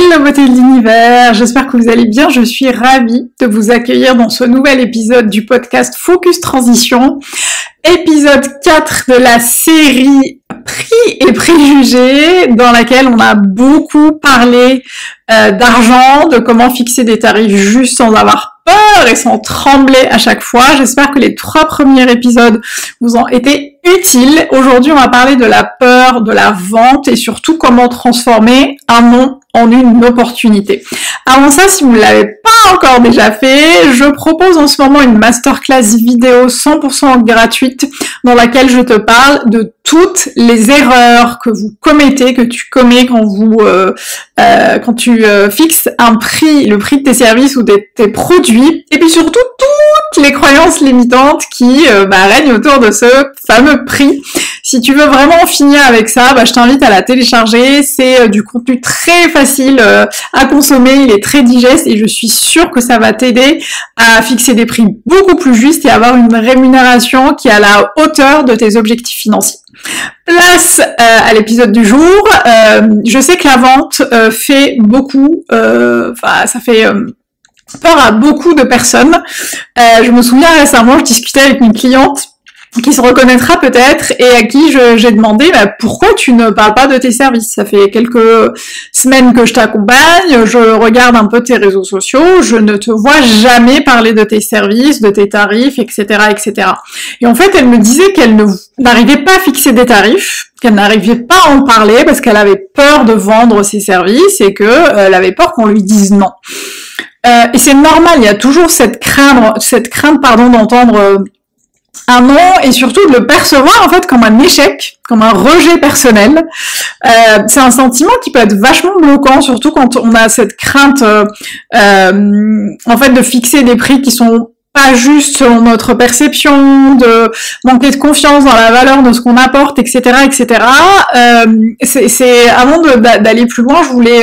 Hello beauté de l'univers, j'espère que vous allez bien, je suis ravie de vous accueillir dans ce nouvel épisode du podcast Focus Transition, épisode 4 de la série Prix et préjugés, dans laquelle on a beaucoup parlé d'argent, de comment fixer des tarifs justes sans avoir peur et sans trembler à chaque fois. J'espère que les 3 premiers épisodes vous ont été utiles. Aujourd'hui, on va parler de la peur, de la vente et surtout comment transformer un non en une opportunité. Avant ça, si vous ne l'avez pas encore déjà fait, je propose en ce moment une masterclass vidéo 100% gratuite dans laquelle je te parle de toutes les erreurs que vous commettez, que tu commets quand tu fixes un prix, le prix de tes services ou de tes produits, et puis surtout toutes les croyances limitantes qui règnent autour de ce fameux prix. Si tu veux vraiment finir avec ça, je t'invite à la télécharger. C'est du contenu très facile à consommer, il est très digeste et je suis sûre que ça va t'aider à fixer des prix beaucoup plus justes et avoir une rémunération qui est à la hauteur de tes objectifs financiers. Place à l'épisode du jour. Je sais que la vente fait beaucoup, ça fait peur à beaucoup de personnes. Je me souviens récemment, je discutais avec une cliente qui se reconnaîtra peut-être et à qui j'ai demandé pourquoi tu ne parles pas de tes services. Ça fait quelques semaines que je t'accompagne, je regarde un peu tes réseaux sociaux, je ne te vois jamais parler de tes services, de tes tarifs, etc., etc. Et en fait, elle me disait qu'elle n'arrivait pas à fixer des tarifs, qu'elle n'arrivait pas à en parler parce qu'elle avait peur de vendre ses services et qu'elle avait peur qu'on lui dise non. Et c'est normal, il y a toujours cette crainte d'entendre un non et surtout de le percevoir en fait comme un échec, comme un rejet personnel. C'est un sentiment qui peut être vachement bloquant, surtout quand on a cette crainte en fait de fixer des prix qui sont pas juste selon notre perception, de manquer de confiance dans la valeur de ce qu'on apporte, etc., etc. C'est avant d'aller plus loin, je voulais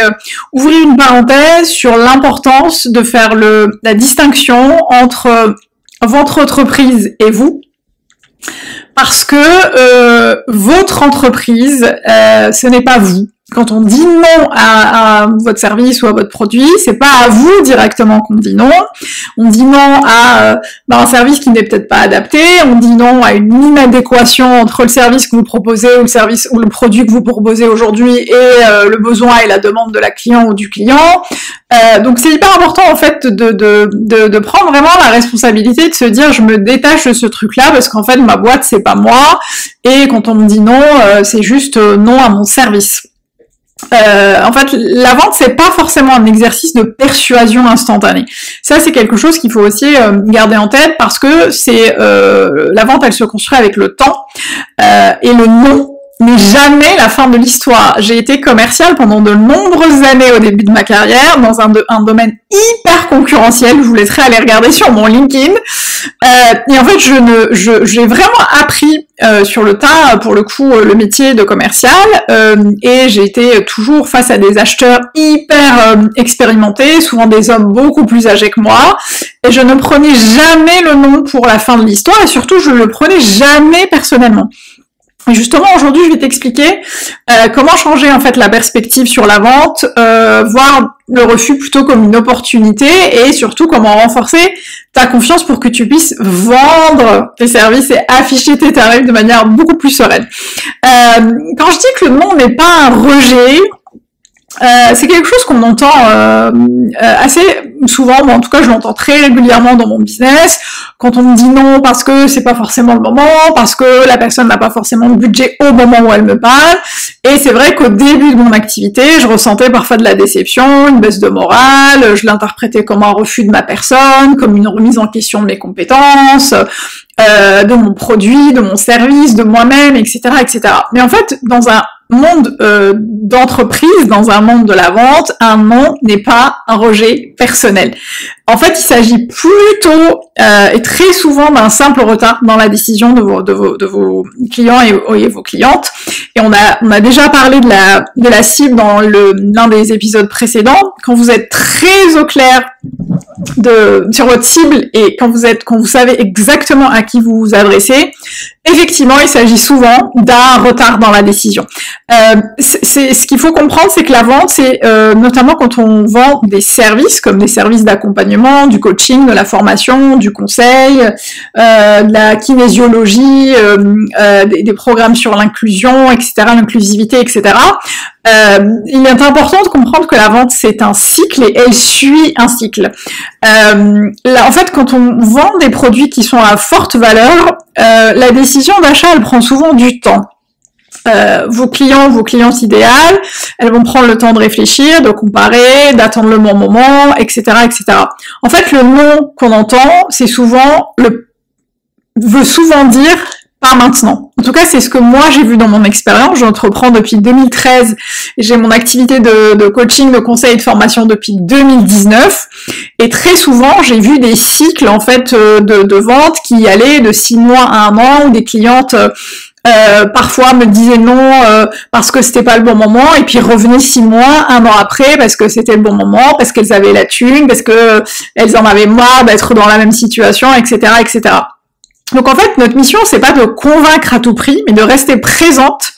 ouvrir une parenthèse sur l'importance de faire la distinction entre votre entreprise et vous. Parce que votre entreprise, ce n'est pas vous. Quand on dit non à votre service ou à votre produit, c'est pas à vous directement qu'on dit non. On dit non à un service qui n'est peut-être pas adapté. On dit non à une inadéquation entre le service que vous proposez ou le produit que vous proposez aujourd'hui et le besoin et la demande de la cliente ou du client. Donc c'est hyper important en fait de prendre vraiment la responsabilité de se dire je me détache de ce truc-là parce qu'en fait ma boîte c'est pas moi et quand on me dit non c'est juste non à mon service. En fait, la vente, c'est pas forcément un exercice de persuasion instantanée. Ça, c'est quelque chose qu'il faut aussi garder en tête parce que la vente, elle se construit avec le temps et le non n'est jamais la fin de l'histoire. J'ai été commerciale pendant de nombreuses années au début de ma carrière dans un domaine hyper concurrentiel. Je vous laisserai aller regarder sur mon LinkedIn. Et en fait, j'ai vraiment appris sur le tas, pour le coup, le métier de commercial. Et j'ai été toujours face à des acheteurs hyper expérimentés, souvent des hommes beaucoup plus âgés que moi. Et je ne prenais jamais le non pour la fin de l'histoire. Et surtout, je ne le prenais jamais personnellement. Et justement, aujourd'hui, je vais t'expliquer comment changer en fait la perspective sur la vente, voir le refus plutôt comme une opportunité et surtout comment renforcer ta confiance pour que tu puisses vendre tes services et afficher tes tarifs de manière beaucoup plus sereine. Quand je dis que le non n'est pas un rejet, c'est quelque chose qu'on entend assez souvent, en tout cas je l'entends très régulièrement dans mon business, quand on me dit non parce que c'est pas forcément le moment, parce que la personne n'a pas forcément le budget au moment où elle me parle, et c'est vrai qu'au début de mon activité, je ressentais parfois de la déception, une baisse de morale, je l'interprétais comme un refus de ma personne, comme une remise en question de mes compétences, de mon produit, de mon service, de moi-même, etc., etc. Mais en fait, dans un monde d'entreprise, dans un monde de la vente, un non n'est pas un rejet personnel. En fait, il s'agit plutôt et très souvent d'un simple retard dans la décision de vos clients et vos clientes. Et on a déjà parlé de la cible dans l'un des épisodes précédents. Quand vous êtes très au clair sur votre cible et quand vous savez exactement à qui vous vous adressez, effectivement, il s'agit souvent d'un retard dans la décision. C'est ce qu'il faut comprendre, c'est que la vente, c'est notamment quand on vend des services, comme des services d'accompagnement, du coaching, de la formation, du conseil, de la kinésiologie, des programmes sur l'inclusion, etc., l'inclusivité, etc. Il est important de comprendre que la vente, c'est un cycle et elle suit un cycle. Là, en fait, quand on vend des produits qui sont à forte valeur, la décision d'achat, elle prend souvent du temps. Vos clientes idéales, elles vont prendre le temps de réfléchir, de comparer, d'attendre le bon moment, etc., etc. En fait, le non qu'on entend, veut souvent dire pas maintenant. En tout cas, c'est ce que moi j'ai vu dans mon expérience. J'entreprends depuis 2013 et j'ai mon activité de coaching, de conseil et de formation depuis 2019. Et très souvent, j'ai vu des cycles en fait de vente qui allaient de 6 mois à 1 an, où des clientes parfois me disaient non parce que c'était pas le bon moment, et puis revenaient 6 mois, 1 an après parce que c'était le bon moment, parce qu'elles avaient la thune, parce que elles en avaient marre d'être dans la même situation, etc., etc. Donc en fait, notre mission, c'est pas de convaincre à tout prix, mais de rester présente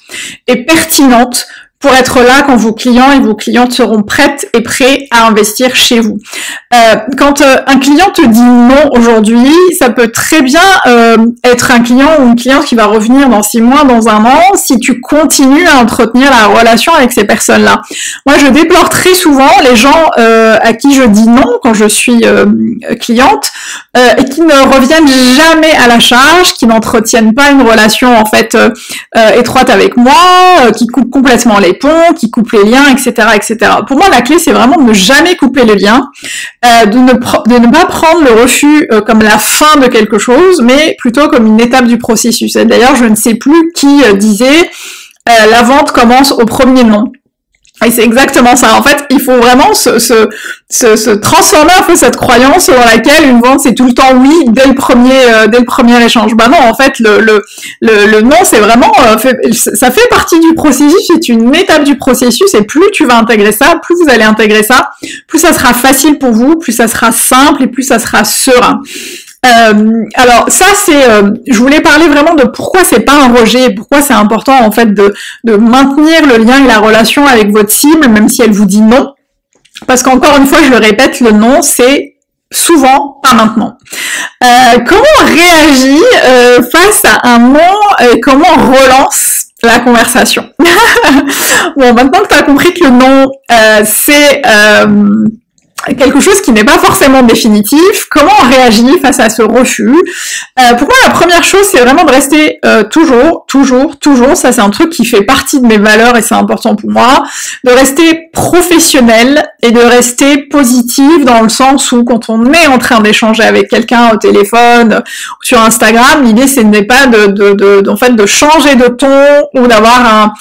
et pertinente pour être là quand vos clients et vos clientes seront prêtes et prêts à investir chez vous. Quand un client te dit non aujourd'hui, ça peut très bien être un client ou une cliente qui va revenir dans 6 mois, dans 1 an, si tu continues à entretenir la relation avec ces personnes-là. Moi, je déplore très souvent les gens à qui je dis non quand je suis cliente et qui ne reviennent jamais à la charge, qui n'entretiennent pas une relation en fait étroite avec moi, qui coupent complètement les ponts, qui coupent les liens, etc., etc. Pour moi, la clé, c'est vraiment de ne jamais couper les liens, de ne pas prendre le refus comme la fin de quelque chose, mais plutôt comme une étape du processus. Et d'ailleurs, je ne sais plus qui disait la vente commence au premier non. Et c'est exactement ça. En fait, il faut vraiment se transformer un peu cette croyance dans laquelle une vente c'est tout le temps oui dès le premier échange. Bah non, en fait, le non, c'est vraiment ça fait partie du processus, c'est une étape du processus, et plus tu vas intégrer ça, plus vous allez intégrer ça, plus ça sera facile pour vous, plus ça sera simple et plus ça sera serein. Alors ça c'est, je voulais parler vraiment de pourquoi c'est pas un rejet, pourquoi c'est important en fait de maintenir le lien et la relation avec votre cible même si elle vous dit non, parce qu'encore une fois je le répète, le non c'est souvent pas maintenant. Comment on réagit face à un non et comment on relance la conversation? Bon, maintenant que tu as compris que le non c'est quelque chose qui n'est pas forcément définitif, comment on réagit face à ce refus? Pour moi, la première chose, c'est vraiment de rester toujours, ça c'est un truc qui fait partie de mes valeurs et c'est important pour moi, de rester professionnel et de rester positive dans le sens où quand on est en train d'échanger avec quelqu'un au téléphone, sur Instagram, l'idée ce n'est pas de changer de ton ou d'avoir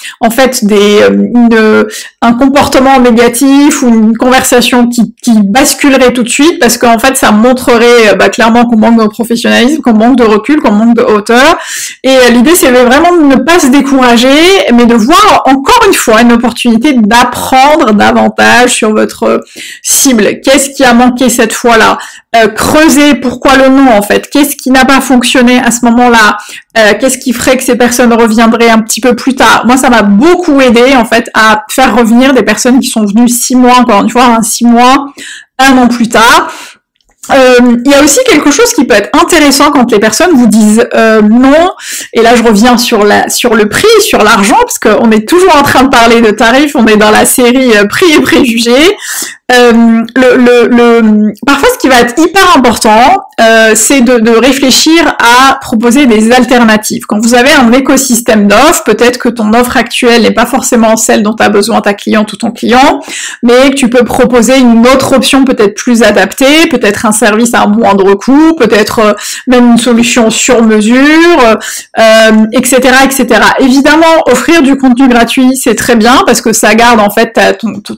un comportement négatif ou une conversation qui basculerait tout de suite, parce qu'en fait ça montrerait clairement qu'on manque de professionnalisme, qu'on manque de recul, qu'on manque de hauteur. Et l'idée c'est vraiment de ne pas se décourager, mais de voir encore une fois une opportunité d'apprendre davantage sur votre cible. Qu'est-ce qui a manqué cette fois-là? Creuser pourquoi le non en fait, qu'est-ce qui n'a pas fonctionné à ce moment-là, qu'est-ce qui ferait que ces personnes reviendraient un petit peu plus tard. Moi ça m'a beaucoup aidé en fait à faire revenir des personnes qui sont venues 6 mois, encore une fois, 6 mois, 1 an plus tard. Il y a aussi quelque chose qui peut être intéressant quand les personnes vous disent non, et là je reviens sur le prix, sur l'argent, parce qu'on est toujours en train de parler de tarifs, on est dans la série prix et préjugés. Parfois ce qui va être hyper important, c'est de réfléchir à proposer des alternatives. Quand vous avez un écosystème d'offres, peut-être que ton offre actuelle n'est pas forcément celle dont a besoin ta cliente ou ton client, mais que tu peux proposer une autre option peut-être plus adaptée, peut-être un service à un moindre coût, peut-être même une solution sur mesure, etc., etc. Évidemment, offrir du contenu gratuit, c'est très bien parce que ça garde en fait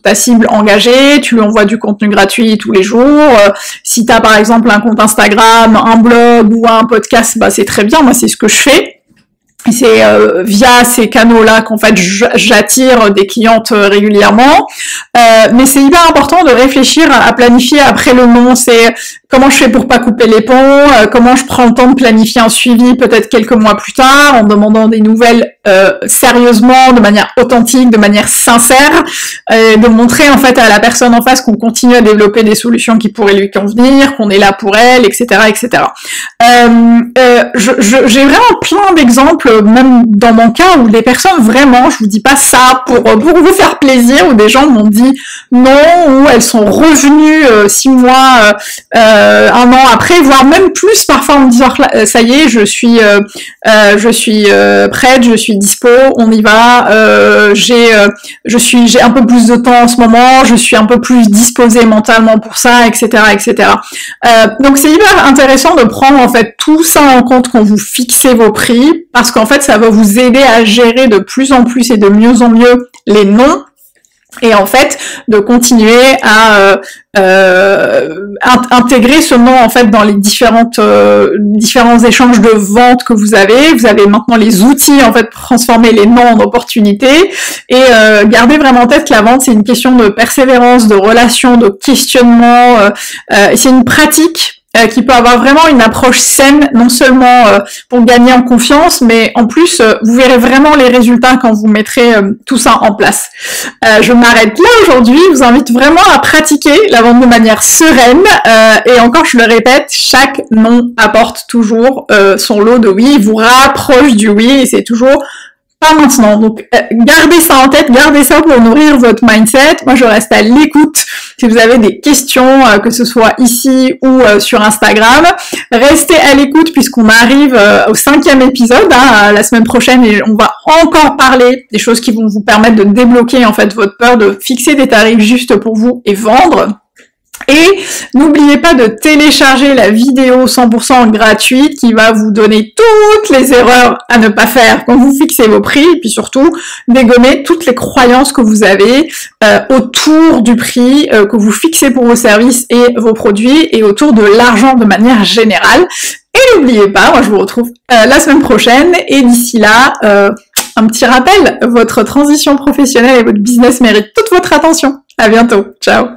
ta cible engagée, tu lui envoies du contenu gratuit tous les jours. Si tu as par exemple un compte Instagram, un blog ou un podcast, c'est très bien, moi c'est ce que je fais. C'est via ces canaux-là qu'en fait j'attire des clientes régulièrement. Mais c'est hyper important de réfléchir à planifier après le non. C'est comment je fais pour pas couper les ponts, comment je prends le temps de planifier un suivi peut-être quelques mois plus tard, en demandant des nouvelles sérieusement, de manière authentique, de manière sincère, de montrer en fait à la personne en face qu'on continue à développer des solutions qui pourraient lui convenir, qu'on est là pour elle, etc., etc. J'ai vraiment plein d'exemples, même dans mon cas, où des personnes vraiment, je vous dis pas ça pour vous faire plaisir, où des gens m'ont dit non, ou elles sont revenues 6 mois, 1 an après, voire même plus parfois en me disant ça y est, je suis prête, je suis dispo, on y va, j'ai un peu plus de temps en ce moment, je suis un peu plus disposée mentalement pour ça, etc., etc. Donc c'est hyper intéressant de prendre en fait tout ça en compte quand vous fixez vos prix, parce qu'en fait ça va vous aider à gérer de plus en plus et de mieux en mieux les non, et en fait de continuer à intégrer ce nom en fait dans les différents échanges de vente que vous avez. Vous avez maintenant les outils en fait pour transformer les noms en opportunités, et gardez vraiment en tête que la vente c'est une question de persévérance, de relation, de questionnement, c'est une pratique qui peut avoir vraiment une approche saine, non seulement pour gagner en confiance, mais en plus, vous verrez vraiment les résultats quand vous mettrez tout ça en place. Je m'arrête là aujourd'hui, je vous invite vraiment à pratiquer la vente de manière sereine, et encore, je le répète, chaque non apporte toujours son lot de oui, vous rapproche du oui, et c'est toujours pas maintenant. Donc, gardez ça en tête, gardez ça pour nourrir votre mindset. Moi, je reste à l'écoute. Si vous avez des questions, que ce soit ici ou sur Instagram, restez à l'écoute puisqu'on arrive au 5e épisode, la semaine prochaine, et on va encore parler des choses qui vont vous permettre de débloquer en fait votre peur, de fixer des tarifs justes pour vous et vendre. Et n'oubliez pas de télécharger la vidéo 100% gratuite qui va vous donner toutes les erreurs à ne pas faire quand vous fixez vos prix, et puis surtout dégommer toutes les croyances que vous avez autour du prix que vous fixez pour vos services et vos produits, et autour de l'argent de manière générale. Et n'oubliez pas, moi je vous retrouve la semaine prochaine, et d'ici là, un petit rappel, votre transition professionnelle et votre business méritent toute votre attention. À bientôt, ciao.